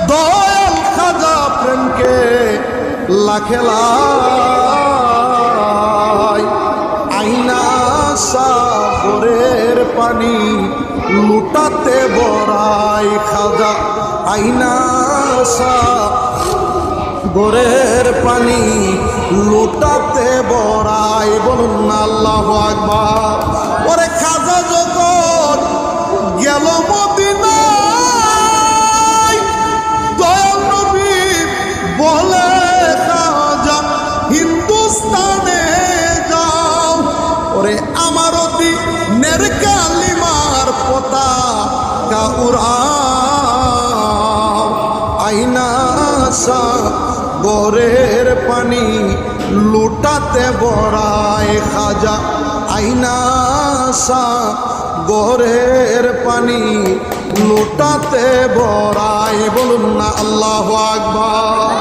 দয়াল খাজা প্রেমকে লাখেলাই আইনা সাগরের পানি লুটাতে বড়াই খাজা আইনা সাগরের পানি লুটাতে বড়াই বলুন না আল্লাহু আকবার। ওরে খাজা যখন গেল মদিনায় দয়াল নবী বলে খাজা হিন্দুস্তানে যাও, ওরে আমার দিনের কালিমার পতাকা উড়াও আইনা সাগরের পানি লুটাতে বড়াই খাজা আইনা সাগরের পানি লুটাতে বড়াই বলুন না আল্লাহু আকবার।